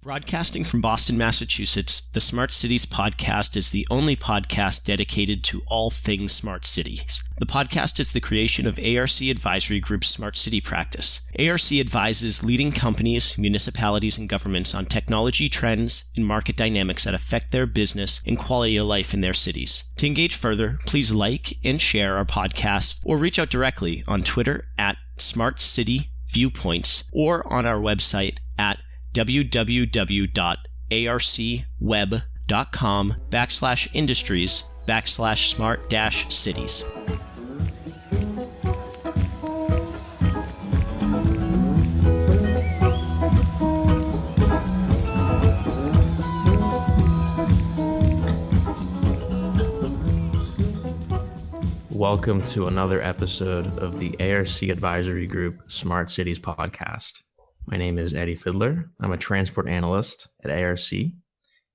Broadcasting from Boston, Massachusetts, the Smart Cities podcast is the only podcast dedicated to all things smart cities. The podcast is the creation of ARC Advisory Group's Smart City practice. ARC advises leading companies, municipalities, and governments on technology trends and market dynamics that affect their business and quality of life in their cities. To engage further, please like and share our podcast or reach out directly on Twitter at Smart City Viewpoints or on our website at www.arcweb.com/industries/smart-cities. Welcome to another episode of the ARC Advisory Group Smart Cities podcast. My name is Eduard Fidler. I'm a transport analyst at ARC,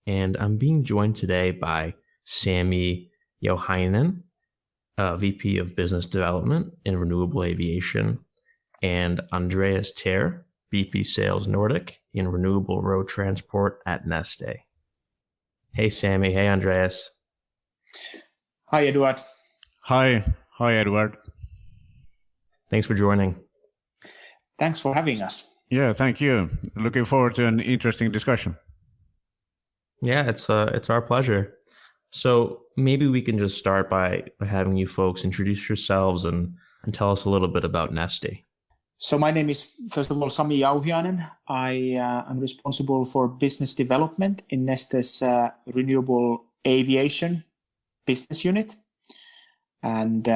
and I'm being joined today by Sami Jauhiainen, VP of Business Development in Renewable Aviation, and Andreas Teir, VP Sales Nordic in Renewable Road Transport at Neste. Hey, Sami. Hey, Andreas. Hi, Eduard. Hi, Edward. Thanks for joining. Thanks for having us. Yeah, thank you. Looking forward to an interesting discussion. Yeah, it's our pleasure. So maybe we can just start by having you folks introduce yourselves and tell us a little bit about Neste. So my name is, first of all, Sami Jauhiainen. I am responsible for business development in Neste's Renewable Aviation business unit. And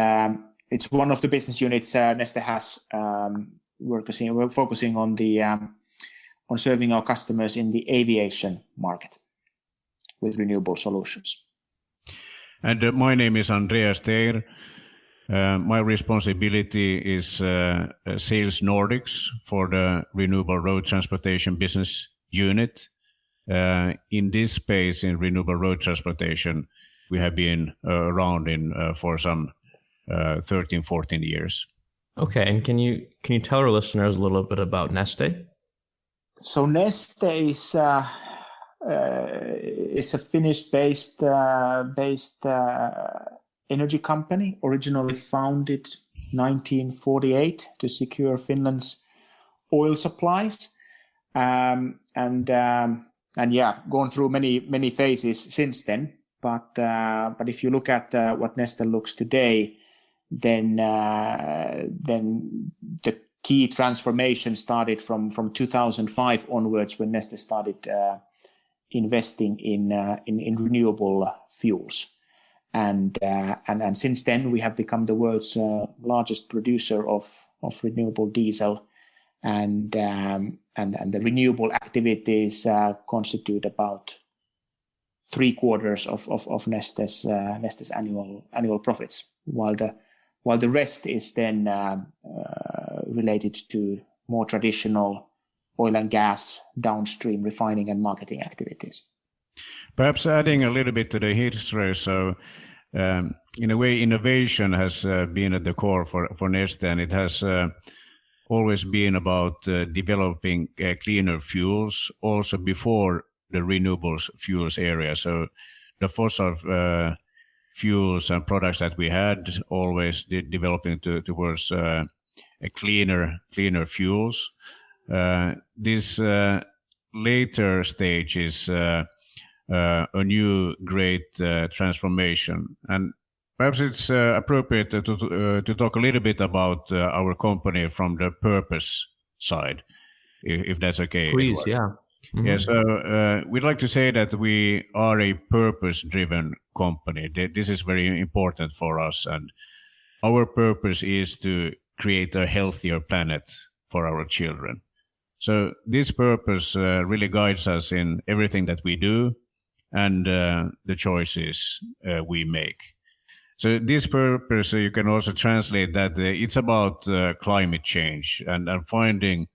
it's one of the business units Neste has. We're focusing on on serving our customers in the aviation market with renewable solutions. And my name is Andreas Teir. My responsibility is Sales Nordics for the Renewable Road Transportation business unit. In this space, in renewable road transportation, we have been around for some 13, 14 years. Okay, and can you tell our listeners a little bit about Neste? So Neste is a Finnish-based energy company, originally founded 1948 to secure Finland's oil supplies, and gone through many phases since then. But if you look at what Neste looks today, then the key transformation started from 2005 onwards, when Neste started investing in renewable fuels, and since then we have become the world's largest producer of renewable diesel, and the renewable activities constitute about 3/4 of Neste's annual profits, while the rest is then related to more traditional oil and gas downstream refining and marketing activities. Perhaps adding a little bit to the history, so in a way innovation has been at the core for Neste, and it has always been about developing cleaner fuels also before the renewables fuels area. So the fossil fuels and products that we had always developing towards cleaner fuels. This later stage is a new great transformation, and perhaps it's appropriate to talk a little bit about our company from the purpose side, if that's okay. Please, Edward. Yeah. Mm-hmm. Yeah, so we'd like to say that we are a purpose-driven company. This is very important for us, and our purpose is to create a healthier planet for our children. So this purpose really guides us in everything that we do and the choices we make. So this purpose, you can also translate that it's about climate change and finding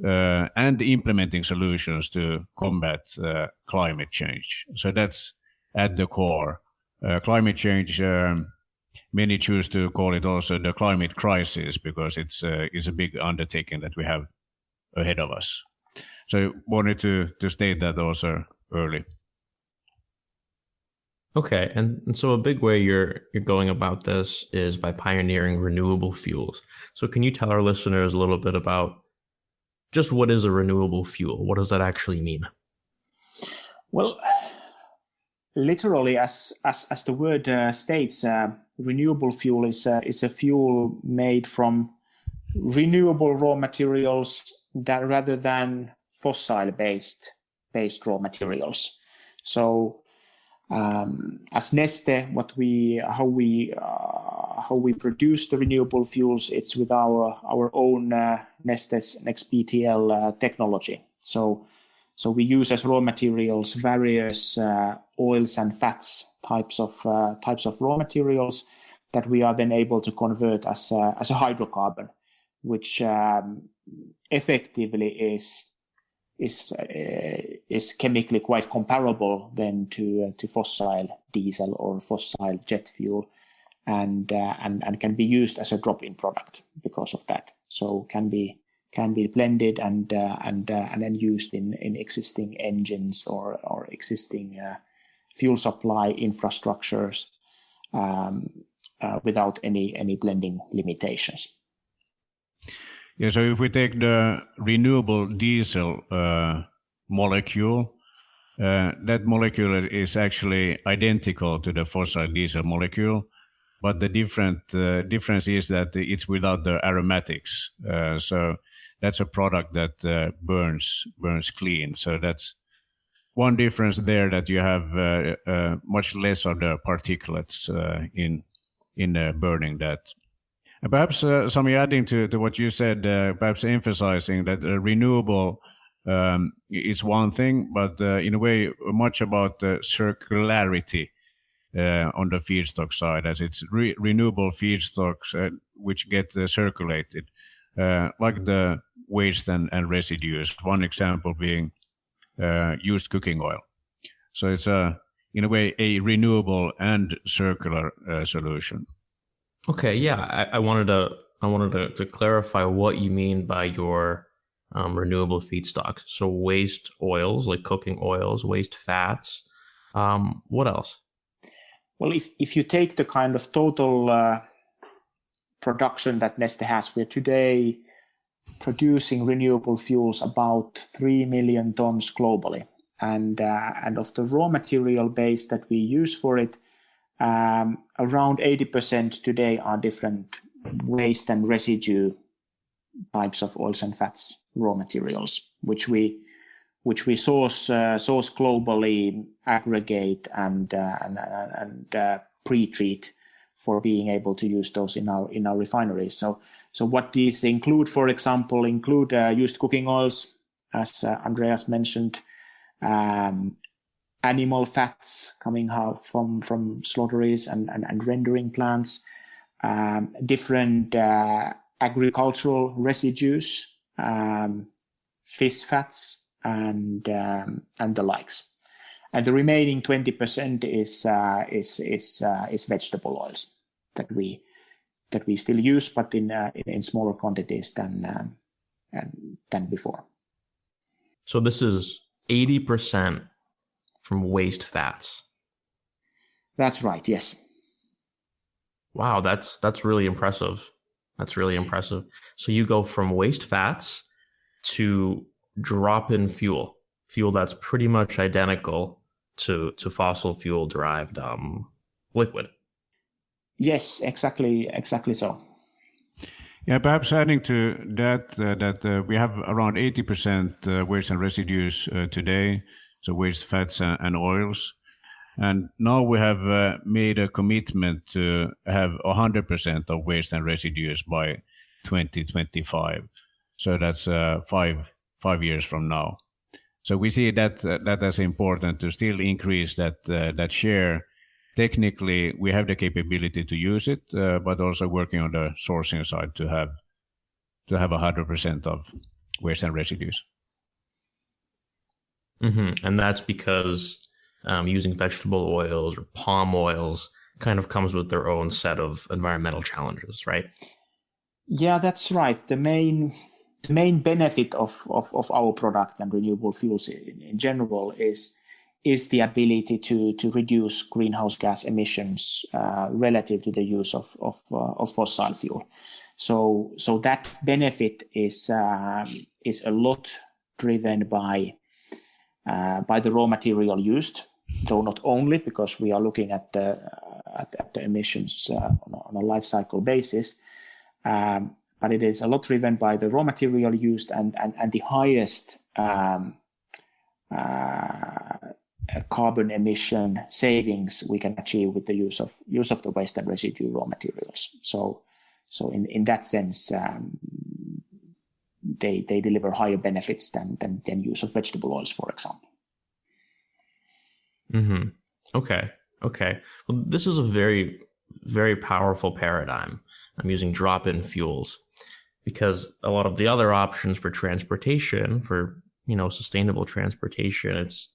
and implementing solutions to combat climate change. So that's at the core. Climate change, many choose to call it also the climate crisis, because it's a big undertaking that we have ahead of us. So wanted to state that also early. Okay, and so a big way you're going about this is by pioneering renewable fuels. So can you tell our listeners a little bit about just what is a renewable fuel? What does that actually mean? Well, literally, as the word states, renewable fuel is a fuel made from renewable raw materials that rather than fossil-based raw materials. So, as Neste, how we produce the renewable fuels, it's with our own Neste's NextBTL technology. So we use as raw materials various oils and fats types of raw materials that we are then able to convert as a hydrocarbon, which effectively is chemically quite comparable then to fossil diesel or fossil jet fuel, and can be used as a drop-in product because of that. So can be blended and then used in existing engines or existing fuel supply infrastructures without any blending limitations. Yeah, so if we take the renewable diesel molecule, that molecule is actually identical to the fossil diesel molecule, but the difference is that it's without the aromatics. So that's a product that burns clean. So that's one difference there, that you have much less of the particulates in burning that. Perhaps, Sami, adding to what you said, perhaps emphasizing that renewable is one thing, but in a way, much about the circularity on the feedstock side, as it's renewable feedstocks which get circulated, like the waste and residues. One example being used cooking oil. So it's in a way a renewable and circular solution. Okay, yeah, I wanted to clarify what you mean by your renewable feedstocks. So waste oils, like cooking oils, waste fats. What else? Well, if you take the kind of total production that Neste has, we're today producing renewable fuels about 3 million tons globally, and of the raw material base that we use for it, around 80% today are different waste and residue types of oils and fats raw materials, which we source globally, aggregate and pre-treat for being able to use those in our refineries. So what these include, for example, used cooking oils, as Andreas mentioned, animal fats coming out from slaughteries and rendering plants, different agricultural residues, fish fats, and the likes. And the remaining 20% is vegetable oils that we still use, but in smaller quantities than before. So this is 80% from waste fats. That's right, yes. Wow, that's really impressive. That's really impressive. So you go from waste fats to drop-in fuel that's pretty much identical to fossil fuel derived liquid. Yes, exactly so. Yeah, perhaps adding to that, we have around 80% waste and residues today, so waste fats and oils. And now we have made a commitment to have 100% of waste and residues by 2025. So that's 5 years from now. So we see that as important to still increase that share. Technically, we have the capability to use it, but also working on the sourcing side to have 100% of waste and residues. Mm-hmm. And that's because using vegetable oils or palm oils kind of comes with their own set of environmental challenges, right? Yeah, that's right. The the main benefit of our product and renewable fuels in general is the ability to reduce greenhouse gas emissions relative to the use of fossil fuel. So that benefit is a lot driven by the raw material used, though not only, because we are looking at the emissions on a life cycle basis. But it is a lot driven by the raw material used and the highest carbon emission savings we can achieve with the use of the waste and residue raw materials. So in that sense, they deliver higher benefits than use of vegetable oils, for example. Mm-hmm. Okay. Well, this is a very, very powerful paradigm. I'm using drop-in fuels because a lot of the other options for transportation, for sustainable transportation, it's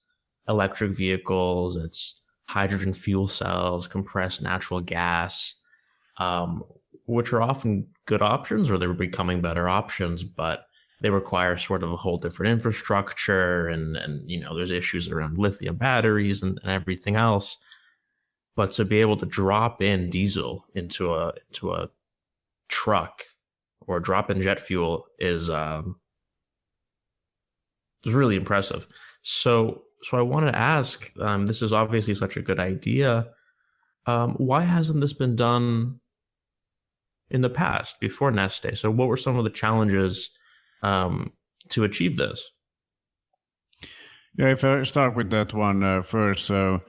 electric vehicles, it's hydrogen fuel cells, compressed natural gas, which are often good options, or they're becoming better options, but they require sort of a whole different infrastructure, and there's issues around lithium batteries and everything else. But to be able to drop in diesel into a truck or drop in jet fuel is really impressive. So I want to ask, this is obviously such a good idea. Why hasn't this been done in the past before Neste? So what were some of the challenges to achieve this? Yeah, if I start with that one first, so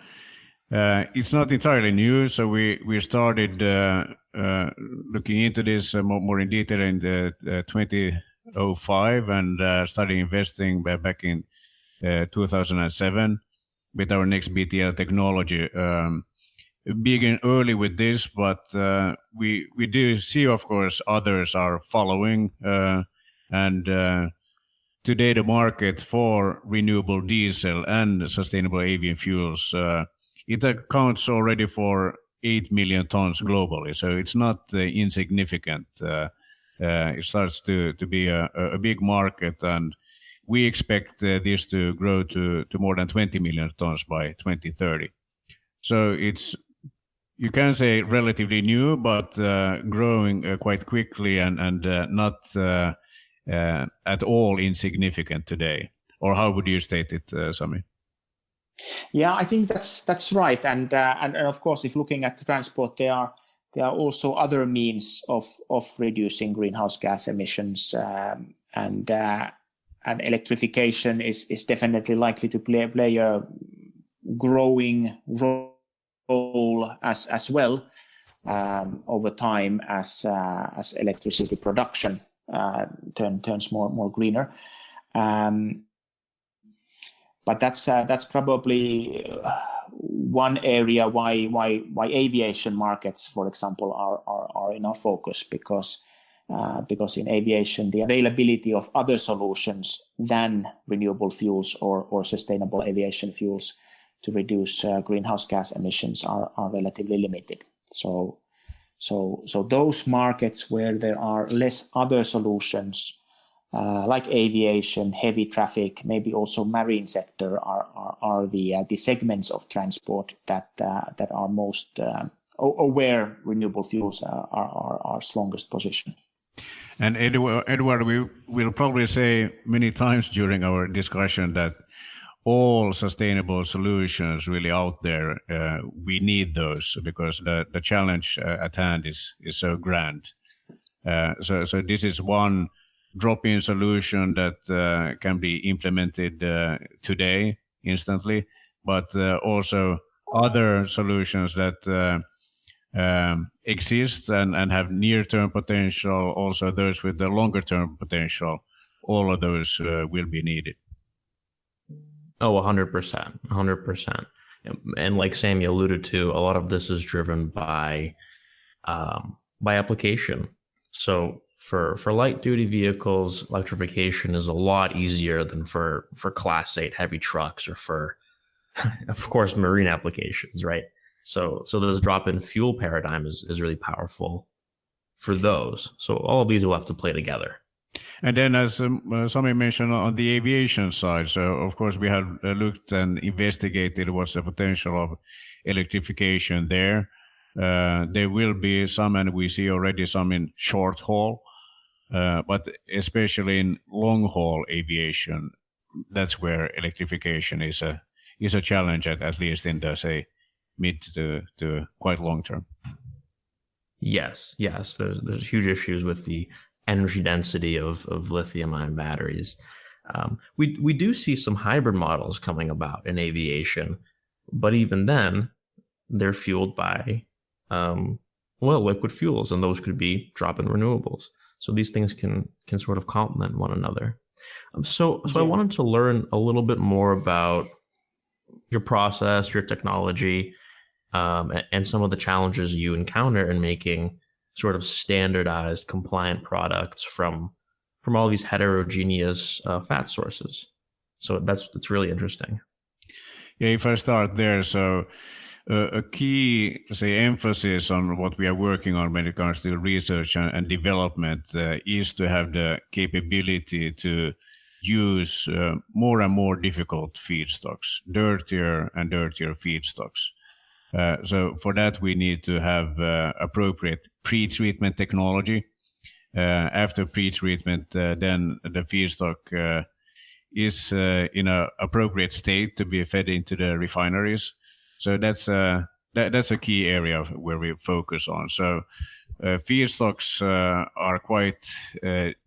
it's not entirely new. So we started looking into this more in detail in 2005 and started investing back in 2007 with our next BTL technology. Begin early with this, but we do see, of course, others are following. And today the market for renewable diesel and sustainable aviation fuels, it accounts already for 8 million tons globally. So it's not insignificant. It starts to be a big market, and we expect this to grow to more than 20 million tons by 2030. So it's, you can say, relatively new, but growing quite quickly and not at all insignificant today. Or how would you state it, Sami? Yeah, I think that's right. And of course, if looking at the transport, there are also other means of reducing greenhouse gas emissions, and electrification is definitely likely to play a growing role as well over time as electricity production turns more greener. But that's probably one area why aviation markets, for example, are in our focus, because in aviation the availability of other solutions than renewable fuels or sustainable aviation fuels to reduce greenhouse gas emissions are relatively limited. So those markets where there are less other solutions, like aviation, heavy traffic, maybe also marine sector, are the segments of transport that are most where renewable fuels are strongest position. And Edward, we will probably say many times during our discussion that all sustainable solutions really out there, we need those because the challenge at hand is so grand. So this is one drop-in solution that can be implemented today instantly, but also other solutions that exist and have near-term potential, also those with the longer-term potential. All of those will be needed. Oh, 100%, 100%. And like Sami alluded to, a lot of this is driven by application. So for light duty vehicles, electrification is a lot easier than for Class 8 heavy trucks or for, of course, marine applications, right? So this drop-in fuel paradigm is really powerful for those. So all of these will have to play together. And then, as Sami mentioned, on the aviation side, so of course we have looked and investigated what's the potential of electrification there. There will be some, and we see already some in short haul, but especially in long haul aviation, that's where electrification is a challenge, at least in the, say, mid to quite long term. Yes. There's huge issues with the energy density of lithium-ion batteries. We do see some hybrid models coming about in aviation, but even then, they're fueled by liquid fuels, and those could be drop-in renewables. So these things can sort of complement one another. So I wanted to learn a little bit more about your process, your technology, and some of the challenges you encounter in making sort of standardized, compliant products from all these heterogeneous fat sources. So that's really interesting. Yeah, if I start there, so a key, say, emphasis on what we are working on when it comes to research and development is to have the capability to use more and more difficult feedstocks, dirtier and dirtier feedstocks. So for that, we need to have appropriate pre-treatment technology. After pre-treatment, then the feedstock is in an appropriate state to be fed into the refineries. So that's a key area where we focus on. So feedstocks are quite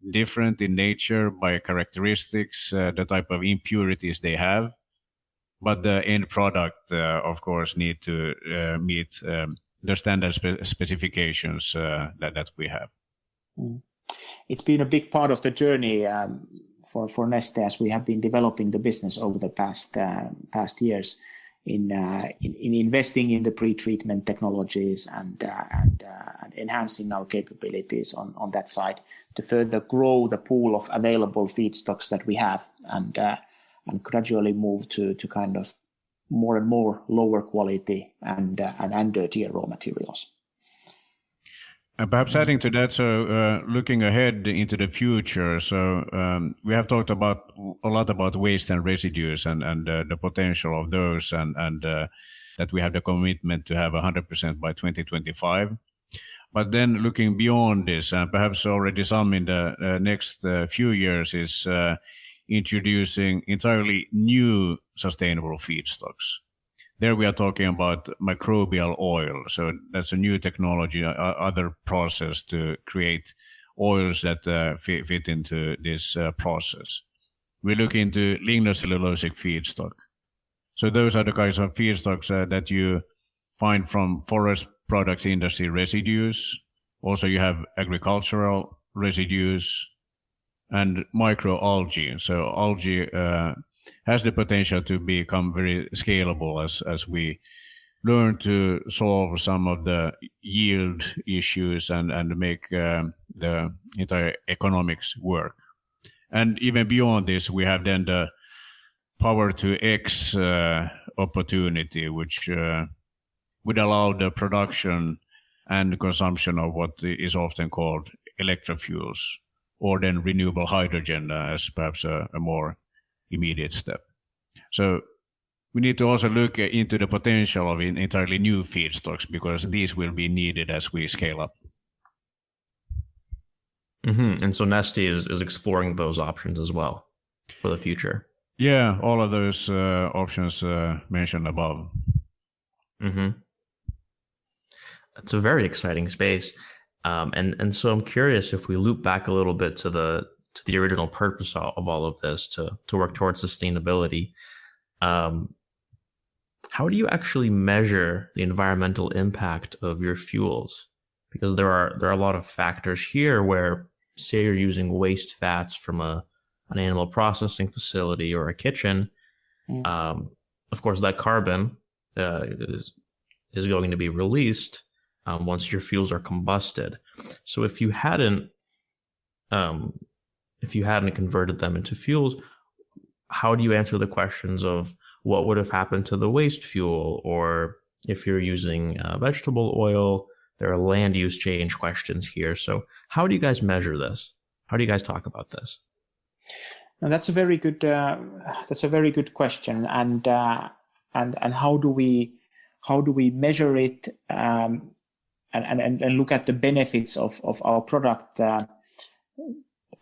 different in nature by characteristics, the type of impurities they have. But the end product, of course, need to meet the standard specifications that we have. It's been a big part of the journey for Neste, as we have been developing the business over the past years in investing in the pre-treatment technologies and enhancing our capabilities on that side to further grow the pool of available feedstocks that we have and gradually move to kind of more and more lower quality and dirtier raw materials. Perhaps adding to that, so looking ahead into the future, so we have talked a lot about waste and residues and the potential of those, and that we have the commitment to have 100% by 2025. But then looking beyond this, and perhaps already some in the next few years, is introducing entirely new sustainable feedstocks. There we are talking about microbial oil. So that's a new technology, other process to create oils that fit into this process. We look into lignocellulosic feedstock. So those are the kinds of feedstocks that you find from forest products industry residues. Also you have agricultural residues and microalgae. So algae has the potential to become very scalable as we learn to solve some of the yield issues and make the entire economics work. And even beyond this, we have then the power to X opportunity, which would allow the production and consumption of what is often called electrofuels, or then renewable hydrogen as perhaps a more immediate step. So we need to also look into the potential of entirely new feedstocks, because these will be needed as we scale up. Mm-hmm. And so Neste is exploring those options as well for the future. Yeah, all of those options mentioned above. Mm-hmm. It's a very exciting space. And so I'm curious, if we loop back a little bit to the original purpose of all of this, to work towards sustainability, how do you actually measure the environmental impact of your fuels? Because there are a lot of factors here where, say you're using waste fats from an animal processing facility or a kitchen, of course that carbon is going to be released once your fuels are combusted. So if you hadn't converted them into fuels, how do you answer the questions of what would have happened to the waste fuel? Or if you're using vegetable oil, there are land use change questions here. So how do you guys measure this? How do you guys talk about this? Now, that's a very good question, and how do we measure it and look at the benefits of our product? At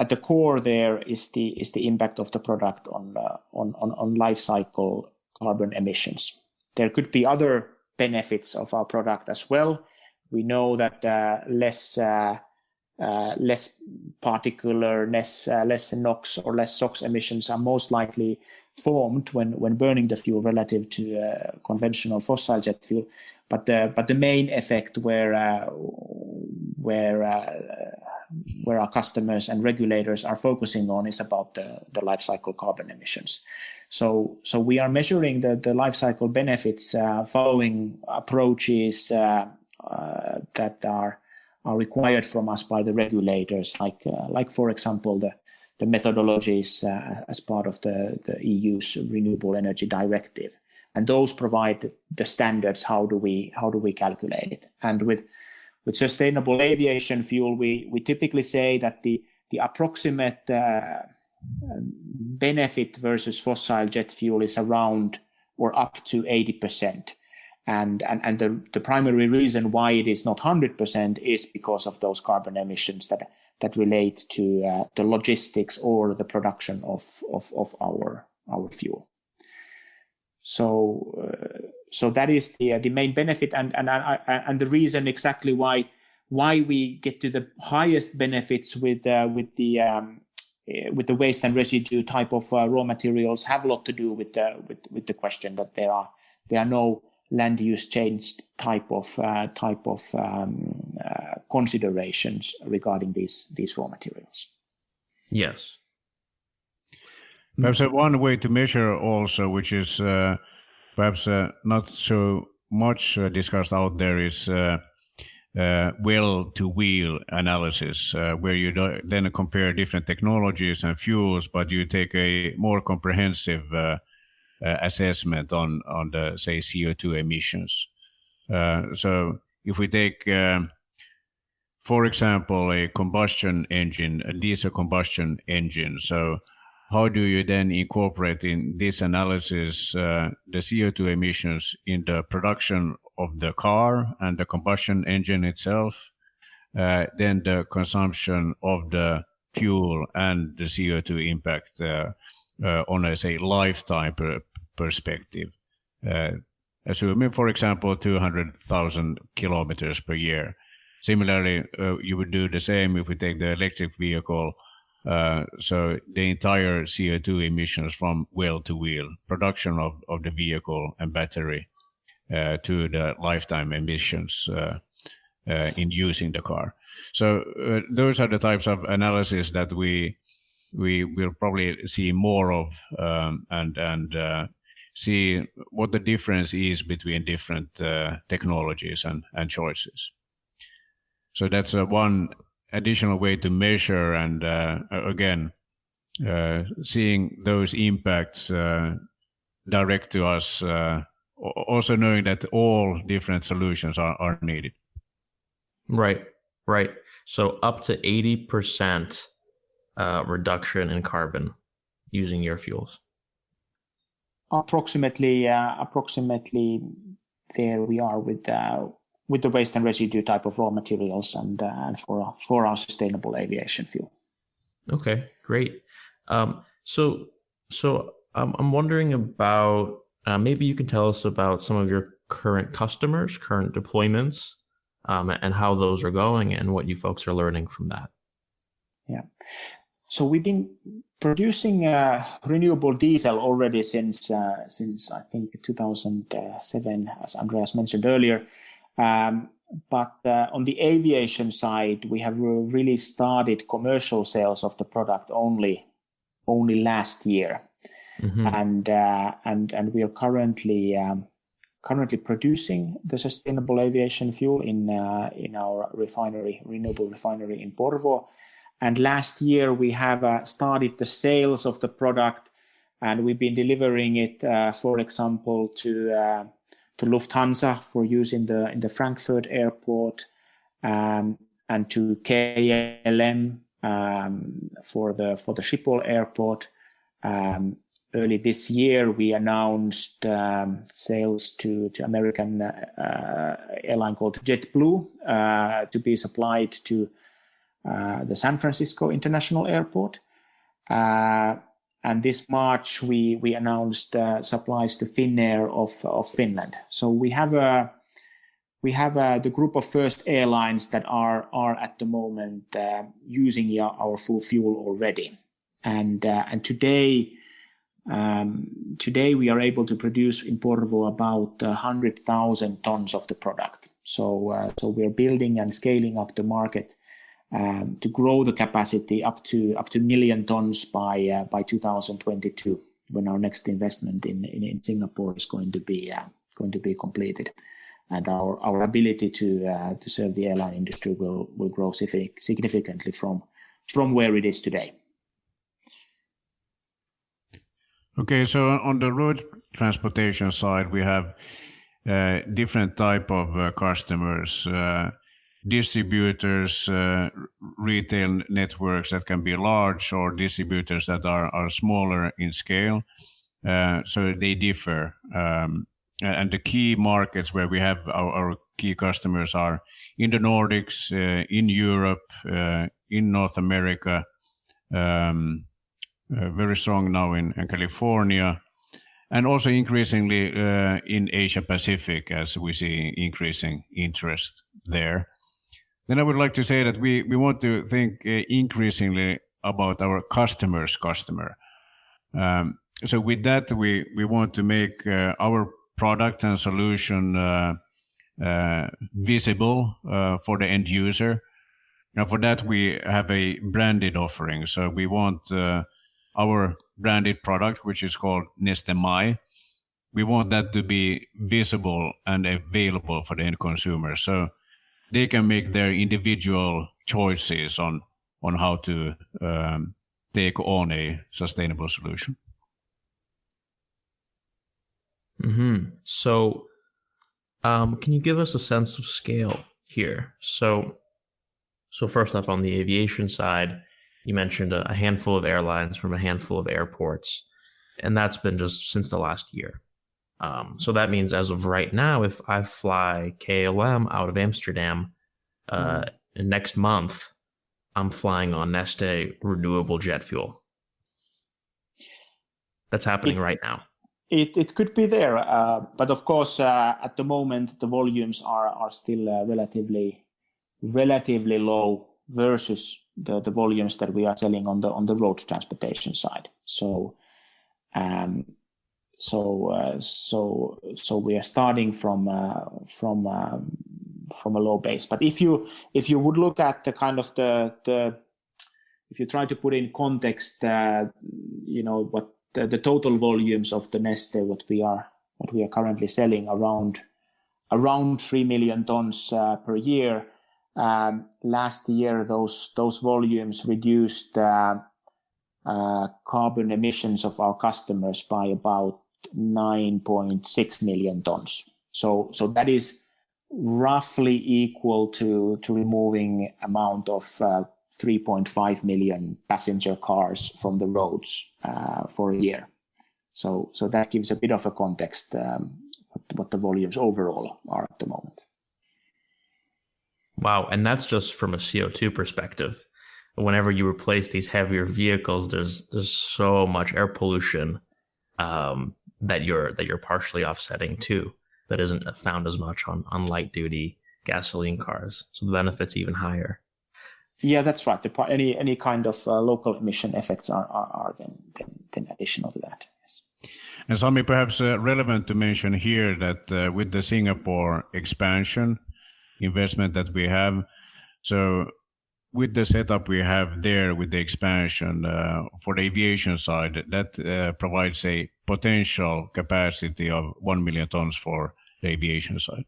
the core, there is the impact of the product on life cycle carbon emissions. There could be other benefits of our product as well. We know that less particularness, less NOx or less SOx emissions are most likely formed when burning the fuel relative to conventional fossil jet fuel. But the main effect where our customers and regulators are focusing on is about the life cycle carbon emissions. So we are measuring the life cycle benefits following approaches that are required from us by the regulators, like for example the methodologies as part of the EU's Renewable Energy Directive, and those provide the standards. How do we calculate it? And with sustainable aviation fuel, we typically say that the approximate benefit versus fossil jet fuel is around or up to 80%. And the primary reason why it is not 100% is because of those carbon emissions that relate to the logistics or the production of our fuel. So that is the main benefit, and the reason exactly why we get to the highest benefits with the waste and residue type of raw materials have a lot to do with the question that there are no land use change type of considerations regarding these raw materials. Yes. Perhaps one way to measure also, which is perhaps not so much discussed out there, is well-to-wheel analysis, where you then compare different technologies and fuels, but you take a more comprehensive assessment on the, say, CO2 emissions. So if we take, for example, a diesel combustion engine, so how do you then incorporate in this analysis the CO2 emissions in the production of the car and the combustion engine itself, then the consumption of the fuel and the CO2 impact on a, say, lifetime perspective, assuming, for example, 200,000 kilometers per year. Similarly, you would do the same if we take the electric vehicle. So the entire CO2 emissions from wheel to wheel, production of the vehicle and battery, to the lifetime emissions in using the car. So those are the types of analysis that we will probably see more of, and see what the difference is between different technologies and choices. So that's one additional way to measure, and again, seeing those impacts direct to us, also knowing that all different solutions are needed. Right. So up to 80% reduction in carbon using your fuels. Approximately there we are with the waste and residue type of raw materials and for our sustainable aviation fuel. Okay, great. So I'm wondering about, maybe you can tell us about some of your current customers, current deployments, and how those are going and what you folks are learning from that. Yeah. So we've been producing renewable diesel already since I think 2007, as Andreas mentioned earlier. But on the aviation side, we have really started commercial sales of the product only last year, and we are currently producing the sustainable aviation fuel in our renewable refinery in Porvoo. And last year we have started the sales of the product, and we've been delivering it, for example, to Lufthansa for use in the Frankfurt airport, and to KLM for the Schiphol airport. Early this year, we announced sales to American airline called JetBlue to be supplied to the San Francisco International Airport. And this March, we announced supplies to Finnair of Finland. So we have the group of first airlines that are at the moment using our full fuel already. And today we are able to produce in Porvoo about 100,000 tons of the product. So we're building and scaling up the market to grow the capacity up to 1 million tons by 2022, when our next investment in Singapore is going to be completed, and our ability to serve the airline industry will grow significantly from where it is today. Okay, so on the road transportation side, we have different type of customers, distributors, retail networks that can be large, or distributors that are smaller in scale. So they differ. And the key markets where we have our key customers are in the Nordics, in Europe, in North America, very strong now in California, and also increasingly in Asia Pacific, as we see increasing interest there. Then I would like to say that we want to think increasingly about our customer's customer. So with that, we want to make our product and solution visible for the end user. Now, for that, we have a branded offering. So we want our branded product, which is called Neste.n. We want that to be visible and available for the end consumer, so they can make their individual choices on how to take on a sustainable solution. Mm-hmm. So can you give us a sense of scale here? So first off, on the aviation side, you mentioned a handful of airlines from a handful of airports, and that's been just since the last year. So that means as of right now, if I fly KLM out of Amsterdam next month, I'm flying on Neste renewable jet fuel. That's happening right now. It could be there, but of course, at the moment, the volumes are still relatively low versus the volumes that we are selling on the road transportation side. So we are starting from a low base. But if you would look at the kind of if you try to put in context, what the total volumes of the Neste, what we are currently selling around 3 million tons per year. Last year, those volumes reduced carbon emissions of our customers by about 9.6 million tons. So that is roughly equal to removing amount of 3.5 million passenger cars from the roads for a year. So that gives a bit of a context what the volumes overall are at the moment. Wow, and that's just from a CO2 perspective. Whenever you replace these heavier vehicles, there's so much air pollution that you're partially offsetting too. That isn't found as much on light duty gasoline cars. So the benefit's even higher. Yeah, that's right. Any kind of local emission effects are then additional to that. Yes. And Sami, perhaps relevant to mention here that with the Singapore expansion investment that we have, so with the setup we have there with the expansion for the aviation side, that provides a potential capacity of 1 million tons for the aviation side.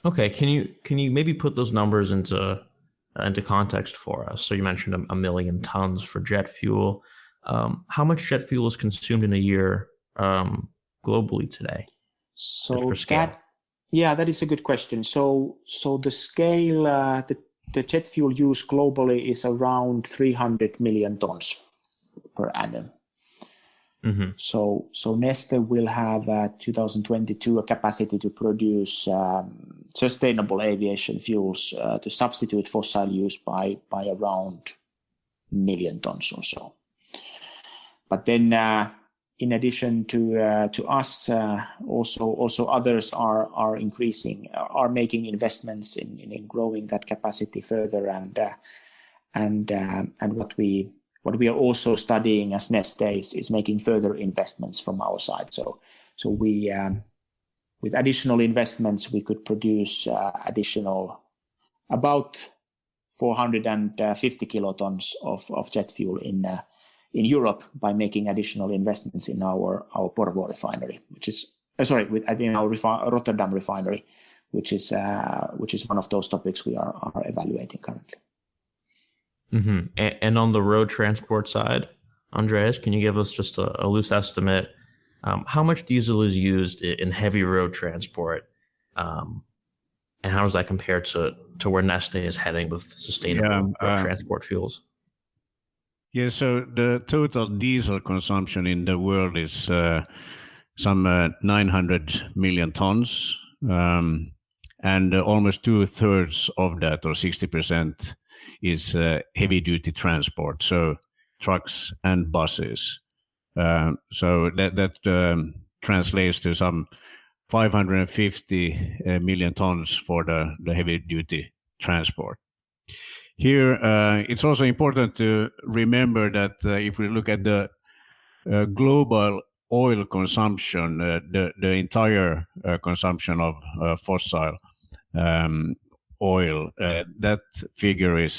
Okay, can you maybe put those numbers into context for us? So you mentioned 1 million tons for jet fuel. How much jet fuel is consumed in a year globally today? So that is a good question. So the scale, the the jet fuel use globally is around 300 million tons per annum. Mm-hmm. So Neste will have 2022 a capacity to produce sustainable aviation fuels to substitute fossil use by around million tons or so. But then, in addition to us, also others are making investments in growing that capacity further, and what we are also studying as Neste is making further investments from our side. So we with additional investments we could produce additional about 450 kilotons of jet fuel in Europe by making additional investments in our Porvoo refinery, which is our Rotterdam refinery, which is one of those topics we are evaluating currently. Mm-hmm. And on the road transport side, Andreas, can you give us just a loose estimate? How much diesel is used in heavy road transport? And how does that compare to where Neste is heading with sustainable road transport fuels? Yeah, so the total diesel consumption in the world is some 900 million tons, and almost 2/3 of that, or 60%, is heavy-duty transport, so trucks and buses. So that translates to some 550 million tons for the heavy-duty transport. Here, it's also important to remember that if we look at the global oil consumption, the entire consumption of fossil oil, that figure is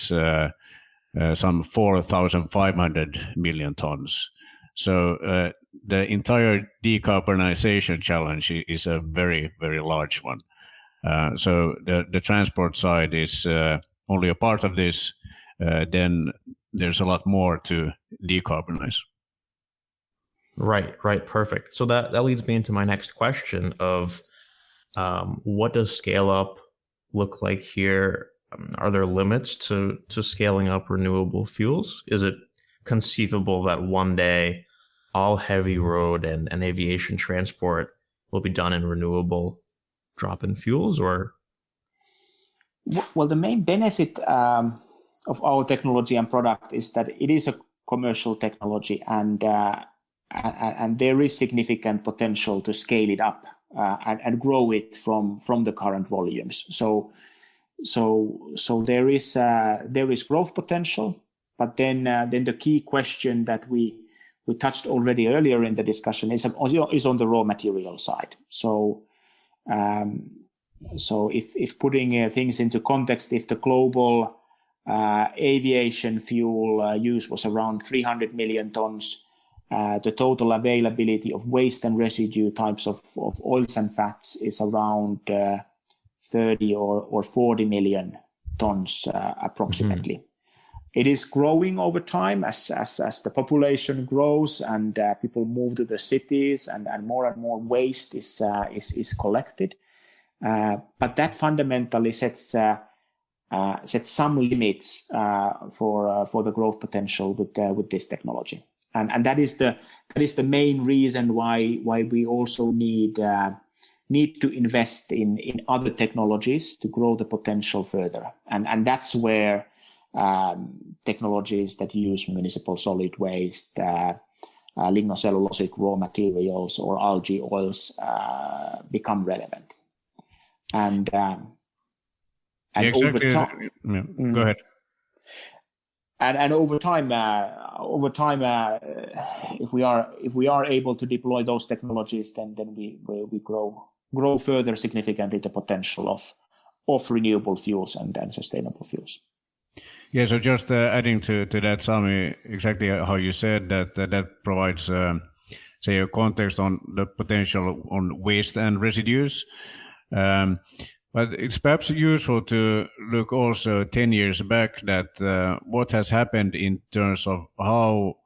some 4,500 million tons. So the entire decarbonization challenge is a very, very large one. So the transport side is only a part of this. Then there's a lot more to decarbonize. Right, perfect. So that leads me into my next question of what does scale up look like here? Are there limits to scaling up renewable fuels? Is it conceivable that one day all heavy road and aviation transport will be done in renewable drop-in fuels, or? Well, the main benefit of our technology and product is that it is a commercial technology, and there is significant potential to scale it up and grow it from the current volumes. So there is growth potential, but then the key question that we touched already earlier in the discussion is on the raw material side. So if putting things into context, if the global aviation fuel use was around 300 million tons, the total availability of waste and residue types of oils and fats is around 30 or 40 million tons approximately. Mm-hmm. It is growing over time as the population grows and people move to the cities, and more waste is collected. But that fundamentally sets some limits for the growth potential with this technology, and that is the main reason why we also need to invest in other technologies to grow the potential further, and that's where technologies that use municipal solid waste, lignocellulosic raw materials, or algae oils become relevant. And exactly. Over time, go ahead. And over time, if we are able to deploy those technologies, then we grow further significantly the potential of renewable fuels and sustainable fuels. Yeah, so just adding to that, Sami, exactly how you said that provides, say, a context on the potential on waste and residues. But it's perhaps useful to look also 10 years back that what has happened in terms of how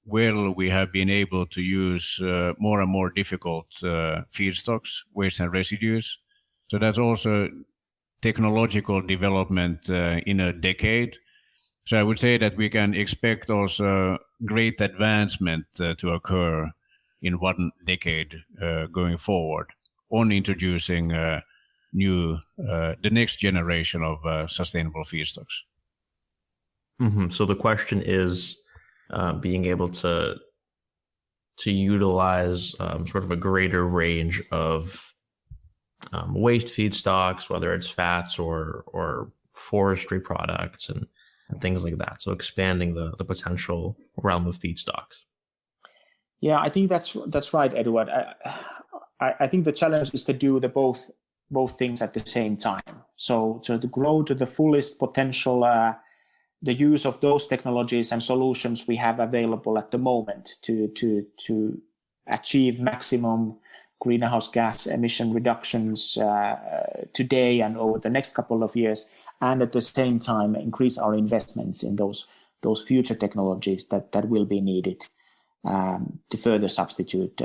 well we have been able to use more and more difficult feedstocks, waste and residues. So that's also technological development in a decade. So I would say that we can expect also great advancement to occur in 1 decade going forward on introducing the next generation of sustainable feedstocks. Mm-hmm. So the question is being able to utilize sort of a greater range of waste feedstocks, whether it's fats or forestry products and things like that. So expanding the potential realm of feedstocks. Yeah, I think that's right, Eduard. I think the challenge is to do the both things at the same time. So to grow to the fullest potential, the use of those technologies and solutions we have available at the moment to achieve maximum greenhouse gas emission reductions today and over the next couple of years, and at the same time increase our investments in those future technologies that will be needed to further substitute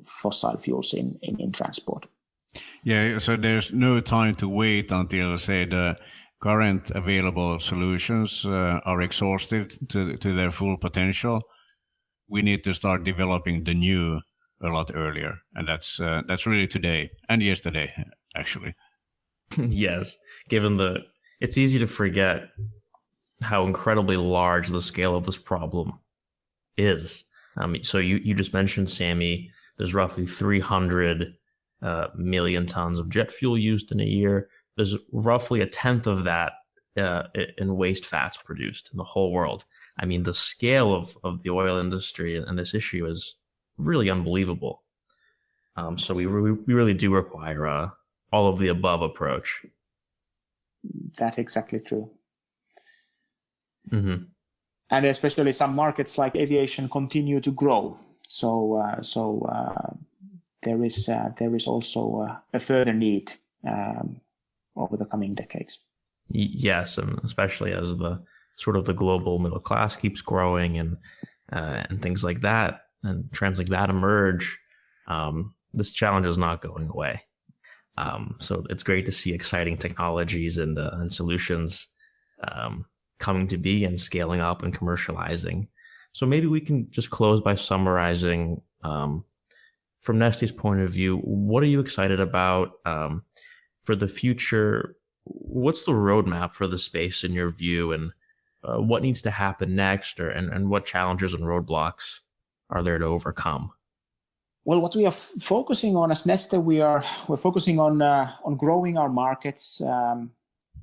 fossil fuels in transport. Yeah, so there's no time to wait until, say, the current available solutions are exhausted to their full potential. We need to start developing the new a lot earlier, and that's really today and yesterday, actually. Yes, it's easy to forget how incredibly large the scale of this problem is. So you just mentioned, Sami, there's roughly 300 million tons of jet fuel used in a year. There's roughly a tenth of that in waste fats produced in the whole world. I mean, the scale of the oil industry and this issue is really unbelievable. So we really do require all of the above approach. That's exactly true. Mm-hmm. And especially some markets like aviation continue to grow. So there is also a further need over the coming decades. Yes, and especially as the sort of the global middle class keeps growing and things like that, and trends like that emerge, this challenge is not going away. So it's great to see exciting technologies and solutions coming to be and scaling up and commercializing. So maybe we can just close by summarizing, from Neste's point of view, what are you excited about for the future? What's the roadmap for the space in your view, and what needs to happen next, and what challenges and roadblocks are there to overcome? Well, what we are focusing on as Neste, we're focusing on growing our markets,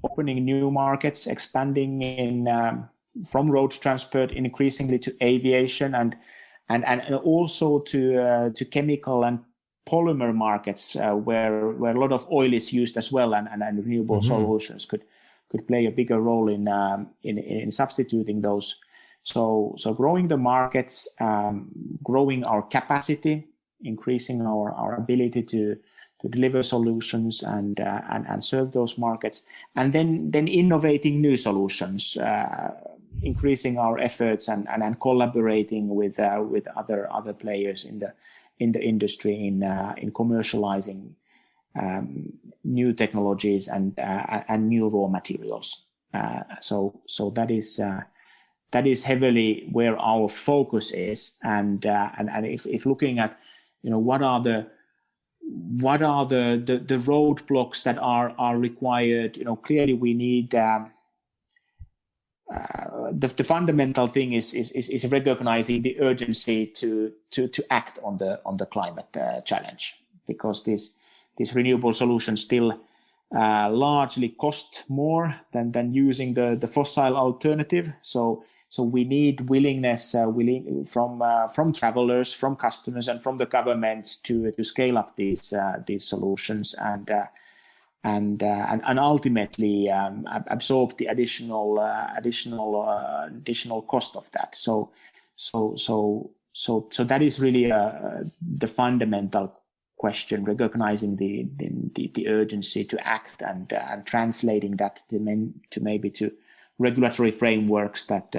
opening new markets, expanding from road transport increasingly to aviation, and also to chemical and polymer markets where a lot of oil is used as well, and renewable solutions could play a bigger role in substituting those. So growing the markets, growing our capacity, increasing our ability to deliver solutions and serve those markets, and then innovating new solutions, increasing our efforts and collaborating with other players in the industry in commercializing new technologies and new raw materials. So that is heavily where our focus is, and if looking at what are the roadblocks that are required, clearly we need the fundamental thing is recognizing the urgency to act on the climate challenge, because these renewable solutions still largely cost more than using the fossil alternative. So we need willingness from travelers, from customers, and from the governments to scale up these solutions and ultimately absorb the additional cost of that. So that is really the fundamental question, recognizing the urgency to act and translating that to regulatory frameworks that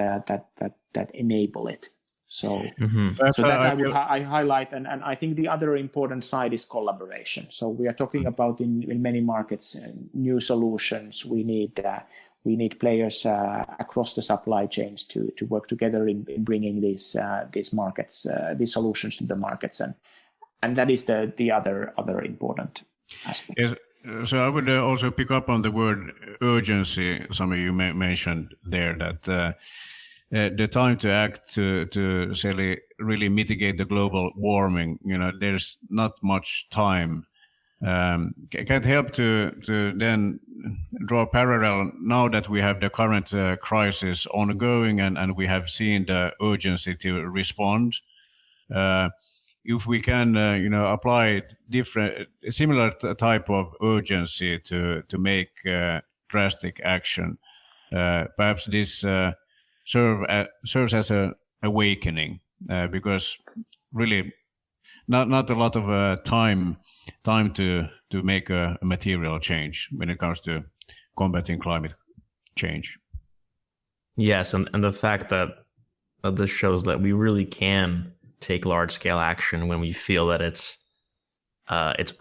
enable it. So, Mhm. so that I highlight, and I think the other important side is collaboration. So we are talking about in many markets new solutions. We need players across the supply chains to work together in bringing these markets, these solutions to the markets, and that is the other important aspect. Yes. So I would also pick up on the word urgency. Some of you mentioned there that the time to act to say, really mitigate the global warming. There's not much time. Can't help to then draw a parallel now that we have the current crisis ongoing and we have seen the urgency to respond. If we can, apply similar type of urgency to make drastic action, perhaps this serves as a awakening, because really not a lot of time to make a material change when it comes to combating climate change. Yes, and the fact that this shows that we really can take large scale action when we feel that it's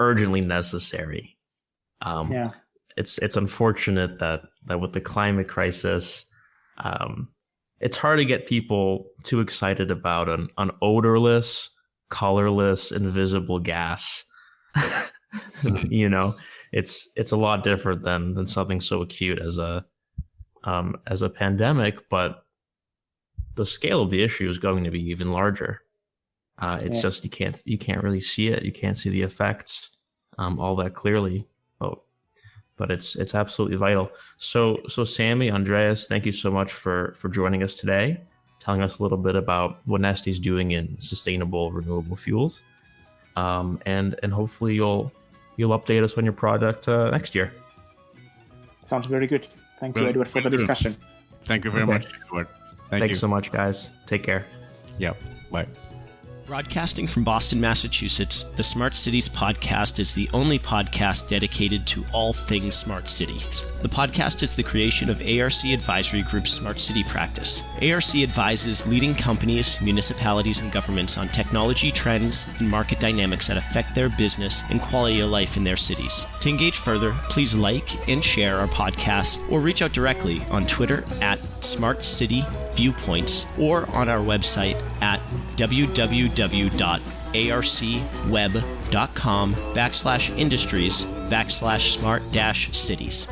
urgently necessary. It's unfortunate that with the climate crisis, it's hard to get people too excited about an odorless, colorless, invisible gas. It's a lot different than something so acute as a pandemic, but the scale of the issue is going to be even larger. It's just you can't really see it. You can't see the effects all that clearly. But it's absolutely vital. So Sami, Andreas, thank you so much for joining us today, telling us a little bit about what Neste is doing in sustainable renewable fuels, and hopefully you'll update us on your product next year. Sounds very good. Thank you, Edward, for the discussion. Thank you very much, Edward. Thanks so much, guys. Take care. Yeah. Bye. Broadcasting from Boston, Massachusetts, the Smart Cities podcast is the only podcast dedicated to all things smart cities. The podcast is the creation of ARC Advisory Group's Smart City practice. ARC advises leading companies, municipalities, and governments on technology trends and market dynamics that affect their business and quality of life in their cities. To engage further, please like and share our podcast or reach out directly on Twitter at Smart City Viewpoints or on our website at www.arcweb.com/industries/smart-cities.